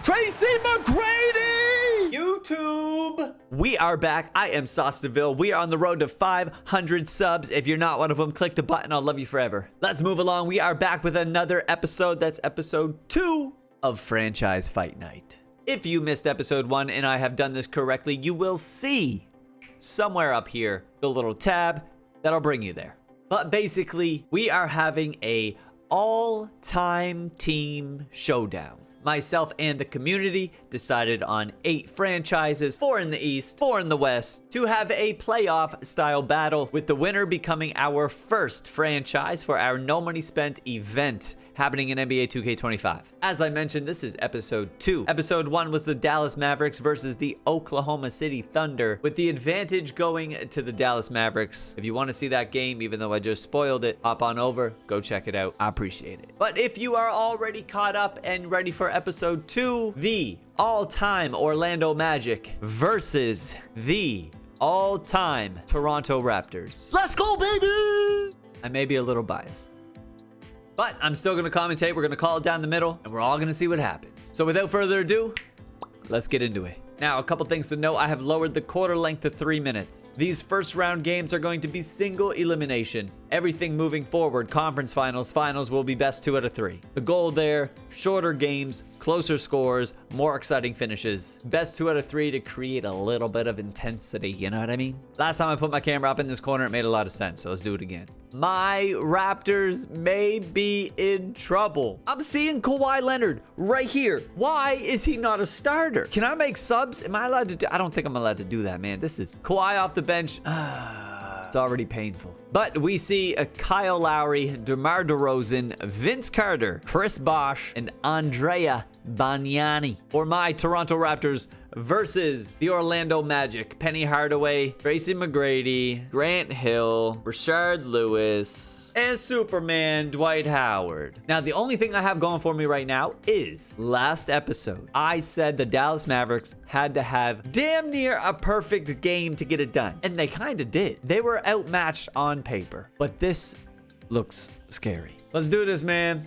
Tracy McGrady! YouTube! We are back. I am SauceDeVille. We are on the road to 500 subs. If you're not one of them, click the button. I'll love you forever. Let's move along. We are back with another episode. That's episode 2 of Franchise Fight Night. If you missed episode 1 and I have done this correctly, you will see somewhere up here the little tab that'll bring you there. But basically, we are having a all-time team showdown. Myself and the community decided on 8 franchises, 4 in the East, 4 in the West, to have a playoff style battle, with the winner becoming our first franchise for our No Money Spent event happening in NBA 2K25. As I mentioned, this is episode 2. Episode 1 was the Dallas Mavericks versus the Oklahoma City Thunder, with the advantage going to the Dallas Mavericks. If you want to see that game, even though I just spoiled it, hop on over, go check it out. I appreciate it. But if you are already caught up and ready for episode 2, the all-time Orlando Magic versus the all-time Toronto Raptors. Let's go, baby! I may be a little biased, but I'm still going to commentate. We're going to call it down the middle, and we're all going to see what happens. So without further ado, let's get into it. Now, a couple things to note. I have lowered the quarter length to 3 minutes. These first round games are going to be single elimination. Everything moving forward, conference finals will be best 2 out of 3. The goal there, shorter games, closer scores, more exciting finishes. Best 2 out of 3 to create a little bit of intensity, you know what I mean? Last time I put my camera up in this corner, it made a lot of sense, so let's do it again. My Raptors may be in trouble. I'm seeing Kawhi Leonard right here. Why is he not a starter? Can I make subs? Am I allowed to do? I don't think I'm allowed to do that, man. This is Kawhi off the bench. It's already painful. But we see Kyle Lowry, DeMar DeRozan, Vince Carter, Chris Bosh, and Andrea Bargnani for my Toronto Raptors versus the Orlando Magic. Penny Hardaway, Tracy McGrady, Grant Hill, Rashard Lewis, and Superman Dwight Howard. Now, the only thing I have going for me right now is last episode, I said the Dallas Mavericks had to have damn near a perfect game to get it done. And they kind of did. They were outmatched on paper. But this looks scary. Let's do this, man.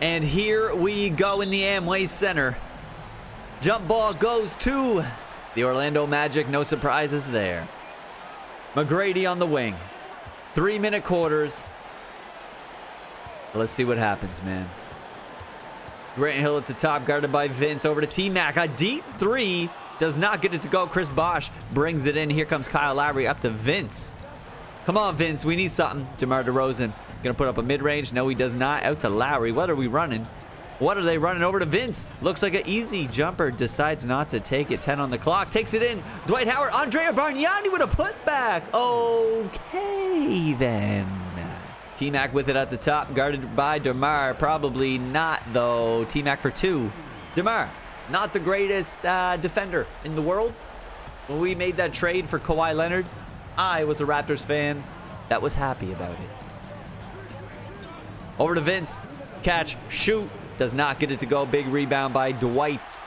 And here we go in the Amway Center. Jump ball goes to the Orlando Magic. No surprises there. McGrady on the wing. 3-minute quarters. Let's see what happens, man. Grant Hill at the top, guarded by Vince. Over to T-Mac. A deep 3. Does not get it to go. Chris Bosh brings it in. Here comes Kyle Lowry up to Vince. Come on, Vince. We need something. DeMar DeRozan. Gonna put up a mid-range. No, he does not. Out to Lowry. What are we running? What are they running? Over to Vince. Looks like an easy jumper. Decides not to take it. 10 on the clock. Takes it in. Dwight Howard. Andrea Bargnani with a putback. Okay, then. T-Mac with it at the top. Guarded by DeMar. Probably not, though. T-Mac for 2. DeMar, not the greatest defender in the world. When we made that trade for Kawhi Leonard, I was a Raptors fan that was happy about it. Over to Vince. Catch. Shoot. Does not get it to go. Big rebound by Dwight.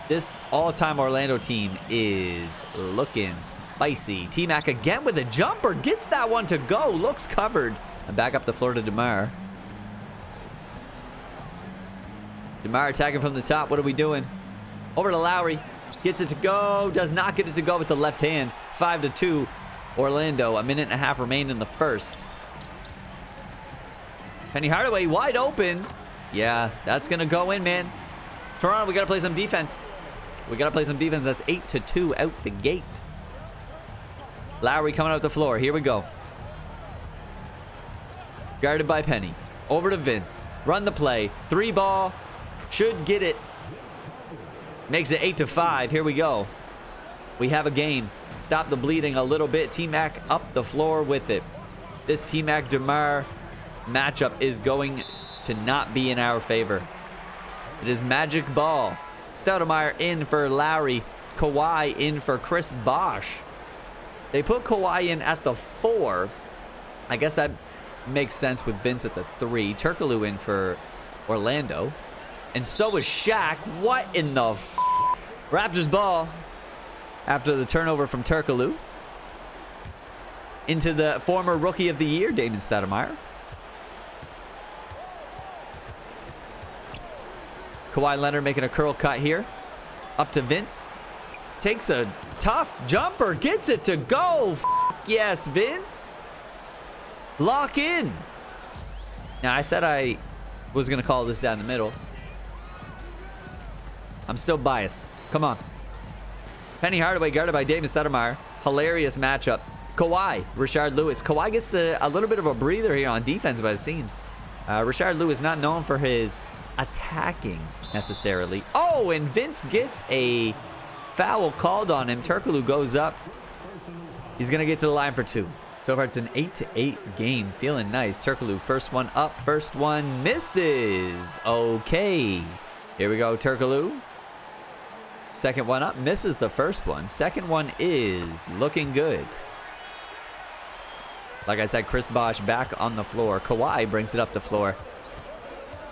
This all-time Orlando team is looking spicy. T-Mac again with a jumper. Gets that one to go. Looks covered. And back up the floor to DeMar. DeMar attacking from the top. What are we doing? Over to Lowry. Gets it to go. Does not get it to go with the left hand. 5-2. Orlando. 1.5 minutes remain in the first. Penny Hardaway wide open. Yeah, that's going to go in, man. Toronto, we got to play some defense. That's 8-2 out the gate. Lowry coming out the floor. Here we go. Guarded by Penny. Over to Vince. Run the play. 3 ball. Should get it. Makes it 8-5. Here we go. We have a game. Stop the bleeding a little bit. T-Mac up the floor with it. This T-Mac DeMar matchup is going to not be in our favor. It is magic ball. Stoudemire in for Lowry. Kawhi in for Chris Bosh. They put Kawhi in at the 4. I guess that makes sense with Vince at the 3. Turkoglu in for Orlando. And so is Shaq. What in the f? Raptors ball after the turnover from Turkoglu. Into the former Rookie of the Year, Damon Stoudemire. Kawhi Leonard making a curl cut here. Up to Vince. Takes a tough jumper. Gets it to go. Yes, Vince. Lock in. Now, I said I was going to call this down the middle. I'm still biased. Come on. Penny Hardaway guarded by David Stoudemire. Hilarious matchup. Kawhi, Rashard Lewis. Kawhi gets a little bit of a breather here on defense, but it seems. Rashard Lewis not known for his attacking necessarily. Oh, and Vince gets a foul called on him. Turkoglu goes up. He's going to get to the line for 2. So far, it's an 8-8 game. Feeling nice. Turkoglu, first one up. First one misses. Okay. Here we go, Turkoglu. Second one up. Misses the first one. Second one is looking good. Like I said, Chris Bosh back on the floor. Kawhi brings it up the floor.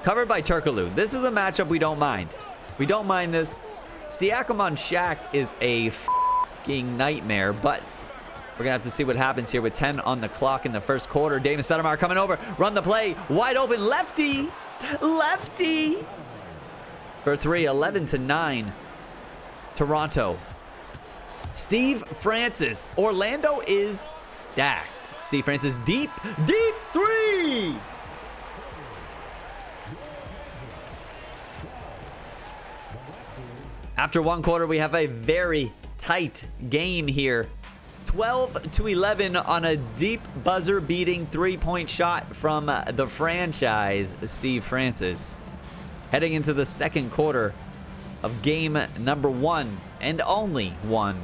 Covered by Turkoglu. This is a matchup we don't mind. We don't mind this. Siakam on Shaq is a f***ing nightmare, but we're going to have to see what happens here with 10 on the clock in the first quarter. David Stoudemire coming over. Run the play. Wide open. Lefty. Lefty. For 3. 11-9. Toronto. Steve Francis. Orlando is stacked. Steve Francis deep 3. After one quarter, we have a very tight game here. 12-11 on a deep buzzer-beating three-point shot from the franchise, Steve Francis. Heading into the second quarter of game number 1 and only one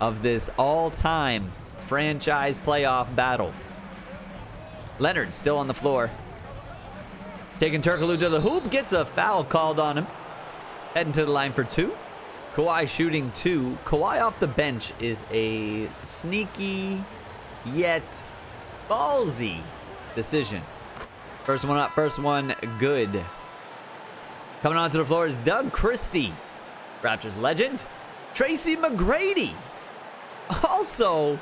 of this all-time franchise playoff battle. Leonard still on the floor. Taking Turkoglu to the hoop, gets a foul called on him. Heading to the line for 2. Kawhi shooting 2. Kawhi off the bench is a sneaky yet ballsy decision. First one up, first one good. Coming onto the floor is Doug Christie, Raptors legend. Tracy McGrady, also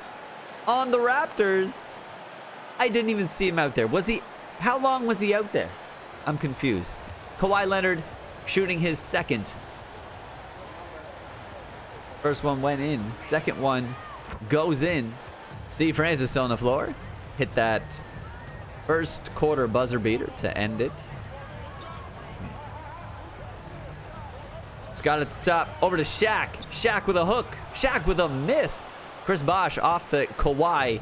on the Raptors. I didn't even see him out there. Was he? How long was he out there? I'm confused. Kawhi Leonard shooting his second. First one went in. Second one goes in. Steve Francis still on the floor. Hit that first quarter buzzer beater to end it. Scott at the top. Over to Shaq. Shaq with a hook. Shaq with a miss. Chris Bosh off to Kawhi.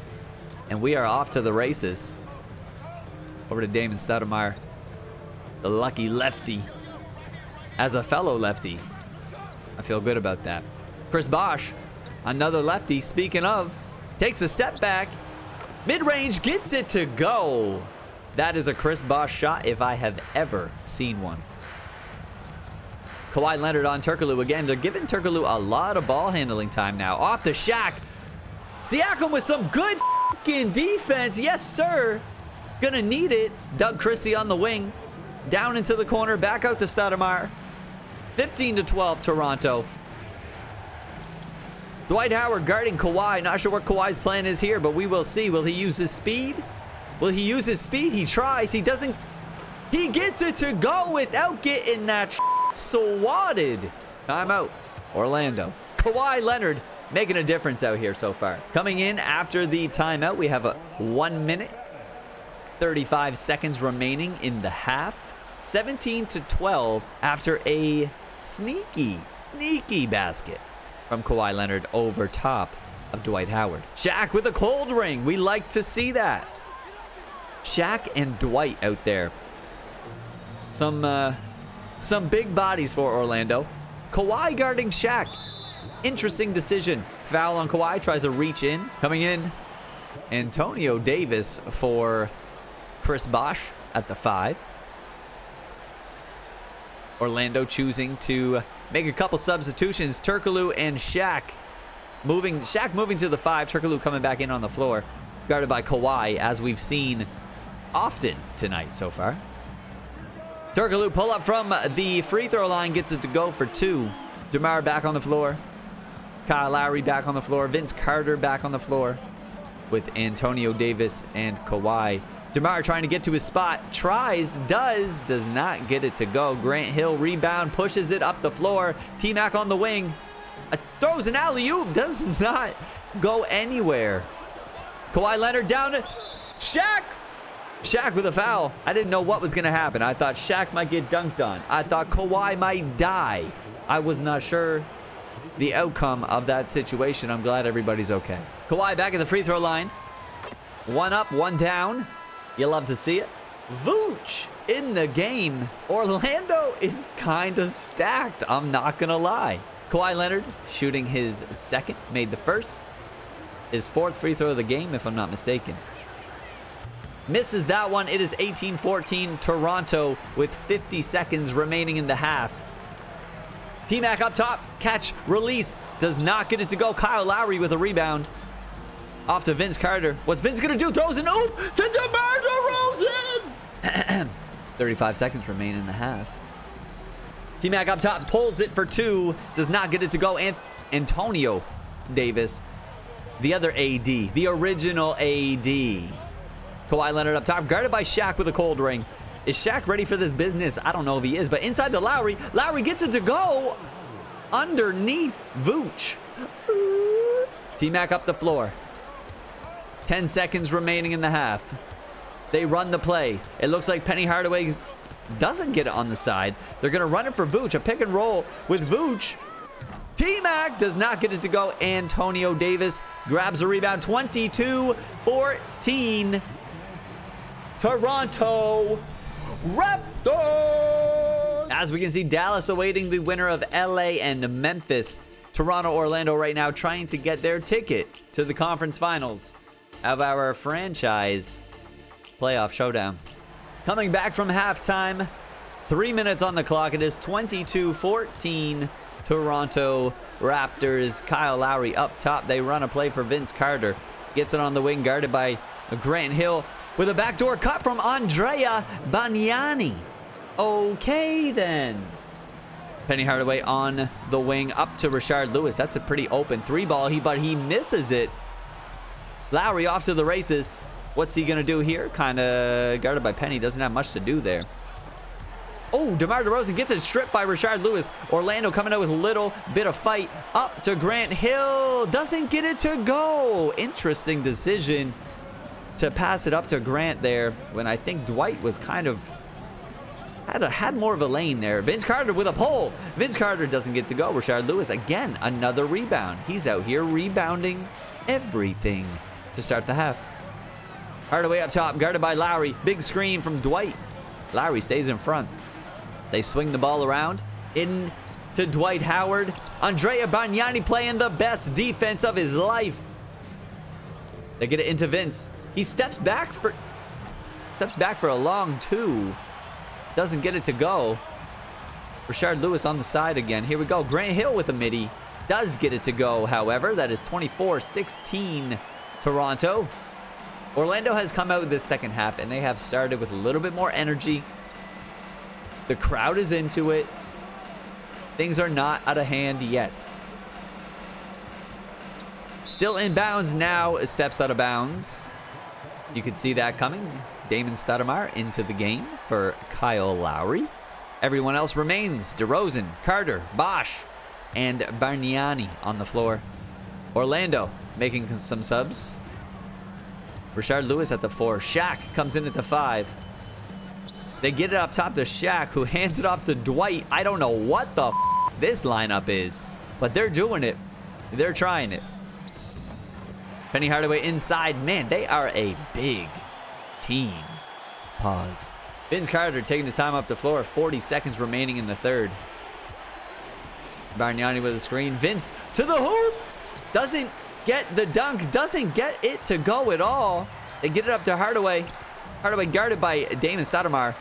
And we are off to the races. Over to Damon Stoudemire. The lucky lefty. As a fellow lefty, I feel good about that. Chris Bosh, another lefty. Speaking of, takes a step back. Mid-range, gets it to go. That is a Chris Bosh shot if I have ever seen one. Kawhi Leonard on Turkoglu again. They're giving Turkoglu a lot of ball handling time now. Off to Shaq. Siakam with some good f***ing defense. Yes, sir. Gonna need it. Doug Christie on the wing. Down into the corner. Back out to Stoudemire. 15-12 Toronto. Dwight Howard guarding Kawhi. Not sure what Kawhi's plan is here, but we will see. Will he use his speed? Will he use his speed? He tries. He doesn't. He gets it to go without getting that swatted. Timeout. Orlando. Kawhi Leonard making a difference out here so far. Coming in after the timeout, we have a 1 minute, 35 seconds remaining in the half. 17-12 after a sneaky basket from Kawhi Leonard over top of Dwight Howard. Shaq with a cold ring. We like to see that. Shaq and Dwight out there. Some big bodies for Orlando. Kawhi guarding Shaq. Interesting decision. Foul on Kawhi. Tries to reach in. Coming in, Antonio Davis for Chris Bosh at the 5. Orlando choosing to make a couple substitutions. Turkoglu and Shaq moving. Shaq moving to the 5. Turkoglu coming back in on the floor. Guarded by Kawhi, as we've seen often tonight so far. Turkoglu pull up from the free throw line. Gets it to go for 2. DeMar back on the floor. Kyle Lowry back on the floor. Vince Carter back on the floor with Antonio Davis and Kawhi DeMar trying to get to his spot. Tries, does not get it to go. Grant Hill rebound, pushes it up the floor. T-Mac on the wing. Throws an alley-oop. Does not go anywhere. Kawhi Leonard down to Shaq. Shaq with a foul. I didn't know what was going to happen. I thought Shaq might get dunked on. I thought Kawhi might die. I was not sure the outcome of that situation. I'm glad everybody's okay. Kawhi back at the free throw line. One up, one down. You love to see it. Vooch in the game. Orlando is kind of stacked. I'm not going to lie. Kawhi Leonard shooting his second. Made the first. His fourth free throw of the game, if I'm not mistaken. Misses that one. It is 18-14 Toronto with 50 seconds remaining in the half. T-Mac up top. Catch, release. Does not get it to go. Kyle Lowry with a rebound. Off to Vince Carter. What's Vince going to do? Throws an oop to DeMar DeRozan. 35 seconds remain in the half. T-Mac up top. Pulls it for two. Does not get it to go. Antonio Davis. The other AD. The original AD. Kawhi Leonard up top. Guarded by Shaq with a cold ring. Is Shaq ready for this business? I don't know if he is. But inside to Lowry. Lowry gets it to go. Underneath Vooch. T-Mac up the floor. 10 seconds remaining in the half. They run the play. It looks like Penny Hardaway doesn't get it on the side. They're going to run it for Vooch. A pick and roll with Vooch. T-Mac does not get it to go. Antonio Davis grabs a rebound. 22-14. Toronto Raptors. As we can see, Dallas awaiting the winner of LA and Memphis. Toronto, Orlando right now trying to get their ticket to the conference finals of our franchise playoff showdown. Coming back from halftime, 3 minutes on the clock. It is 22-14 Toronto Raptors. Kyle Lowry up top. They run a play for Vince Carter. Gets it on the wing, guarded by Grant Hill with a backdoor cut from Andrea Bargnani. Okay then. Penny Hardaway on the wing up to Rashard Lewis. That's a pretty open three ball, but he misses it. Lowry off to the races. What's he going to do here? Kind of guarded by Penny. Doesn't have much to do there. Oh, DeMar DeRozan gets it stripped by Rashard Lewis. Orlando coming out with a little bit of fight. Up to Grant Hill. Doesn't get it to go. Interesting decision to pass it up to Grant there when I think Dwight was kind of had more of a lane there. Vince Carter with a pull. Vince Carter doesn't get to go. Rashard Lewis again, another rebound. He's out here rebounding everything to start the half. Hardaway up top, guarded by Lowry. Big screen from Dwight. Lowry stays in front. They swing the ball around in to Dwight Howard. Andrea Bargnani playing the best defense of his life. They get it into Vince. He steps back for a long two. Doesn't get it to go. Rashard Lewis on the side again. Here we go. Grant Hill with a midi. Does get it to go, however. That is 24-16 Toronto. Orlando has come out this second half, and they have started with a little bit more energy. The crowd is into it. Things are not out of hand yet. Still in bounds now. Steps out of bounds. You could see that coming. Damon Stoudemire into the game for Kyle Lowry. Everyone else remains. DeRozan, Carter, Bosch, and Bargnani on the floor. Orlando making some subs. Rashard Lewis at the 4. Shaq comes in at the 5. They get it up top to Shaq, who hands it off to Dwight. I don't know what the this lineup is, but they're doing it. They're trying it. Penny Hardaway inside. Man, they are a big team. Pause. Vince Carter taking his time up the floor. 40 seconds remaining in the third. Bargnani with a screen. Vince to the hoop. Doesn't get the dunk. Doesn't get it to go at all. They get it up to Hardaway. Hardaway guarded by Damon Stoudemire.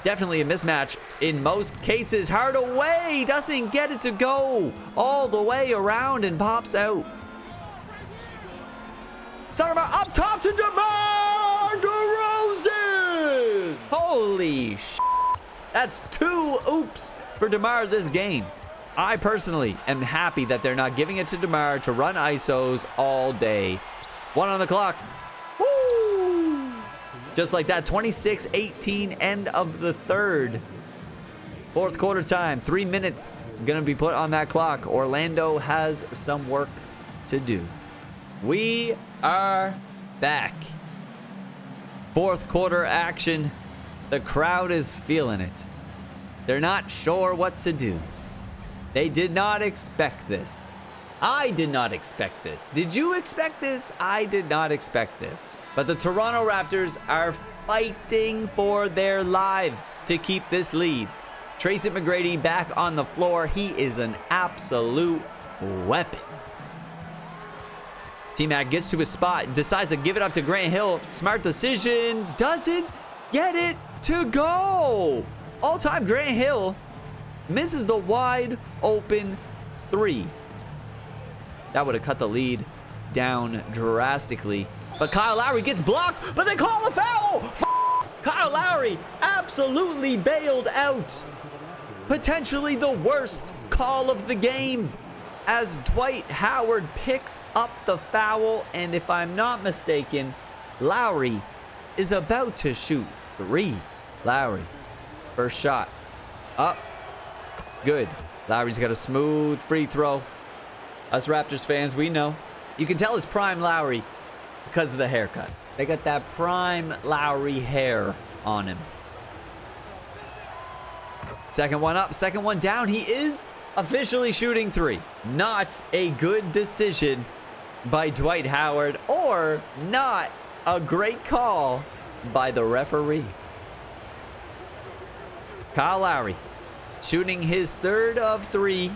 Definitely a mismatch in most cases. Hardaway doesn't get it to go all the way around and pops out. Stoudemire up top to DeMar DeRozan. Holy sh**. That's 2 oops for DeMar this game. I personally am happy that they're not giving it to DeMar to run ISOs all day. 1 on the clock. Woo! Just like that, 26-18, end of the third. Fourth quarter time, 3 minutes gonna be put on that clock. Orlando has some work to do. We are back. Fourth quarter action. The crowd is feeling it. They're not sure what to do. They did not expect this. I did not expect this. Did you expect this? I did not expect this. But the Toronto Raptors are fighting for their lives to keep this lead. Tracy McGrady back on the floor. He is an absolute weapon. T-Mac gets to his spot, decides to give it up to Grant Hill. Smart decision, doesn't get it to go. All-time Grant Hill misses the wide open three. That would have cut the lead down drastically. But Kyle Lowry gets blocked, but they call a foul. Kyle Lowry absolutely bailed out. Potentially the worst call of the game, as Dwight Howard picks up the foul. And if I'm not mistaken, Lowry is about to shoot three. Lowry, first shot, up, good. Lowry's got a smooth free throw. Us Raptors fans, we know. You can tell it's prime Lowry because of the haircut. They got that prime Lowry hair on him. Second one up, second one down. He is officially shooting three. Not a good decision by Dwight Howard, or not a great call by the referee. Kyle Lowry shooting his third of three.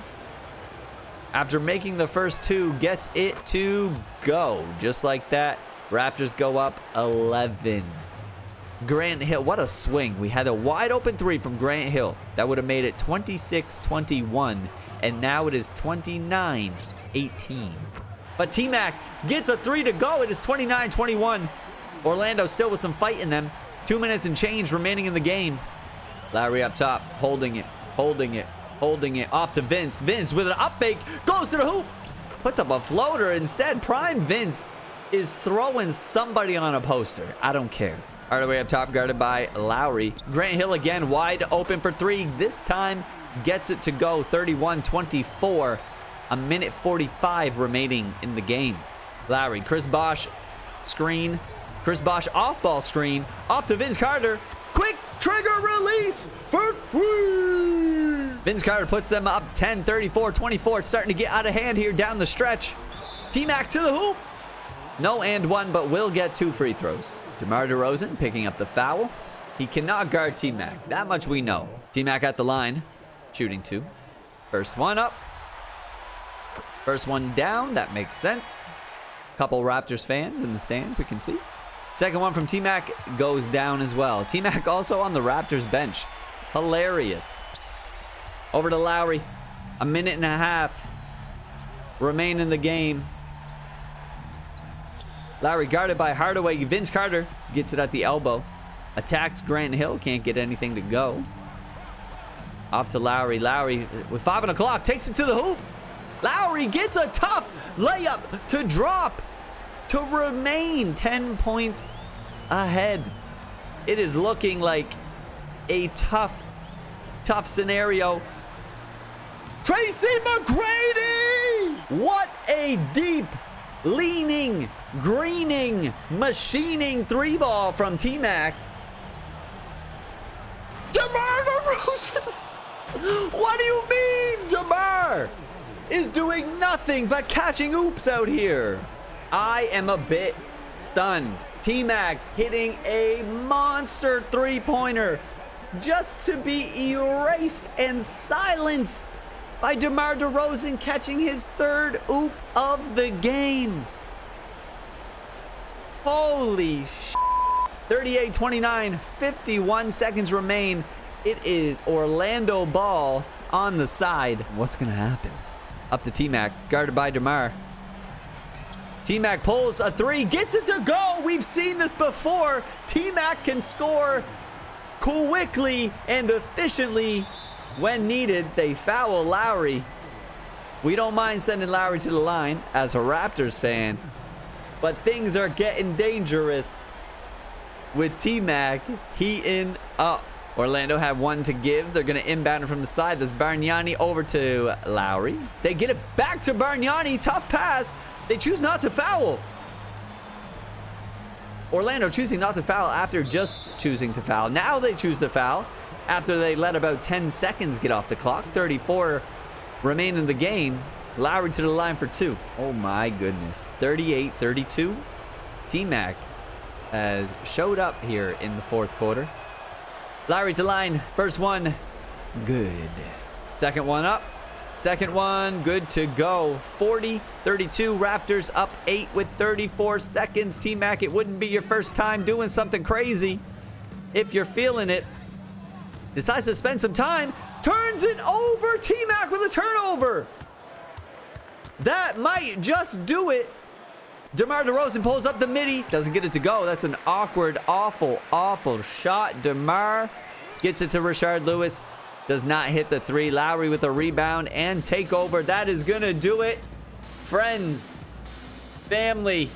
After making the first two, gets it to go. Just like that, Raptors go up 11. Grant Hill, what a swing. We had a wide open three from Grant Hill. That would have made it 26-21. And now it is 29-18. But T-Mac gets a three to go. It is 29-21. Orlando still with some fight in them. 2 minutes and change remaining in the game. Lowry up top, holding it, holding it, holding it. Off to Vince. Vince with an up fake, goes to the hoop. Puts up a floater instead. Prime Vince is throwing somebody on a poster. I don't care. All the way up top, guarded by Lowry. Grant Hill again, wide open for three. This time gets it to go. 31-24. A minute 45 remaining in the game. Lowry, Chris Bosh screen. Chris Bosh off ball screen. Off to Vince Carter. Quick trigger release for three. Vince Carter puts them up 10, 34-24. It's starting to get out of hand here down the stretch. T-Mac to the hoop. No and one, but will get 2 free throws. DeMar DeRozan picking up the foul. He cannot guard T-Mac. That much we know. T-Mac at the line, shooting 2. First one up. First one down. That makes sense. Couple Raptors fans in the stands, we can see. Second one from T-Mac goes down as well. T-Mac also on the Raptors bench. Hilarious. Over to Lowry. A minute and a half remain in the game. Lowry guarded by Hardaway. Vince Carter gets it at the elbow. Attacks Grant Hill. Can't get anything to go. Off to Lowry. Lowry with 5 on the clock takes it to the hoop. Lowry gets a tough layup to drop to remain 10 points ahead. It is looking like a tough scenario. Tracy McGrady! What a deep, leaning, greening, machining three ball from T-Mac. DeMar DeRozan! What do you mean, DeMar is doing nothing but catching oops out here? I am a bit stunned. T-Mac hitting a monster three-pointer just to be erased and silenced by DeMar DeRozan catching his third oop of the game. Holy sh**. 38-29, 51 seconds remain. It is Orlando ball on the side. What's gonna happen? Up to T-Mac, guarded by DeMar. T-Mac pulls a three, gets it to go. We've seen this before. T-Mac can score quickly and efficiently when needed. They foul Lowry. We don't mind sending Lowry to the line as a Raptors fan, but things are getting dangerous. with T-Mac heating up. Orlando have one to give. They're going to inbound it from the side. This Bargnani over to Lowry. They get it back to Bargnani. Tough pass. They choose not to foul. Orlando choosing not to foul after just choosing to foul. Now they choose to foul after they let about 10 seconds get off the clock. 34 remain in the game. Lowry to the line for two. Oh my goodness. 38-32. T-Mac has showed up here in the fourth quarter. Lowry to line. First one, good. Second one up. Second one, good to go. 40-32. Raptors up 8 with 34 seconds. T-Mac, it wouldn't be your first time doing something crazy. If you're feeling it, decides to spend some time. Turns it over. T-Mac with a turnover. That might just do it. DeMar DeRozan pulls up the midi. Doesn't get it to go. That's an awkward, awful shot. DeMar gets it to Rashard Lewis. Does not hit the three. Lowry with a rebound and takeover. That is going to do it. Friends, family,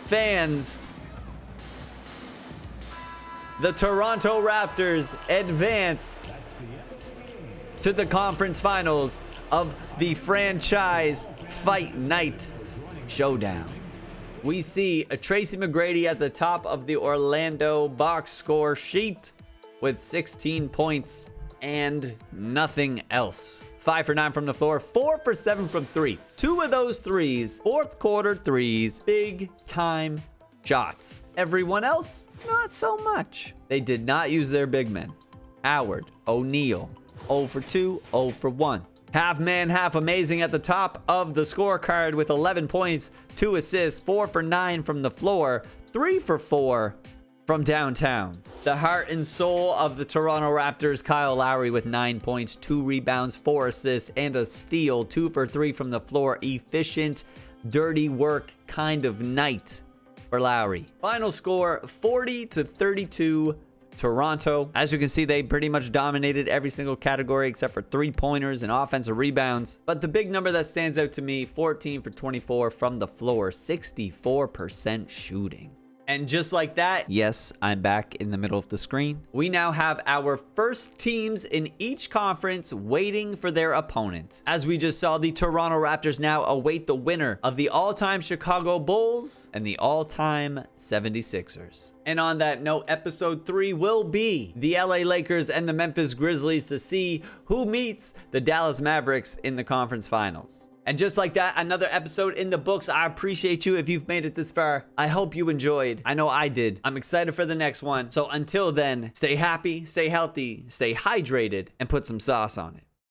fans. The Toronto Raptors advance to the conference finals of the franchise Fight Night Showdown. We see a Tracy McGrady at the top of the Orlando box score sheet with 16 points and nothing else. 5 for 9 from the floor, 4 for 7 from 3. 2 of those threes, fourth quarter threes, big time shots. Everyone else, not so much. They did not use their big men. Howard, O'Neal, 0 for 2, 0 for 1. Half man, half amazing at the top of the scorecard with 11 points, 2 assists, 4 for 9 from the floor, 3 for 4 from downtown. The heart and soul of the Toronto Raptors, Kyle Lowry with 9 points, 2 rebounds, 4 assists, and a steal. 2 for 3 from the floor. Efficient, dirty work kind of night for Lowry. Final score, 40-32. Toronto. As you can see, they pretty much dominated every single category except for 3-pointers and offensive rebounds. But the big number that stands out to me, 14 for 24 from the floor, 64% shooting. And just like that, yes, I'm back in the middle of the screen. We now have our first teams in each conference waiting for their opponent. As we just saw, the Toronto Raptors now await the winner of the all-time Chicago Bulls and the all-time 76ers. And on that note, episode 3 will be the LA Lakers and the Memphis Grizzlies to see who meets the Dallas Mavericks in the conference finals. And just like that, another episode in the books. I appreciate you if you've made it this far. I hope you enjoyed. I know I did. I'm excited for the next one. So until then, stay happy, stay healthy, stay hydrated, and put some sauce on it.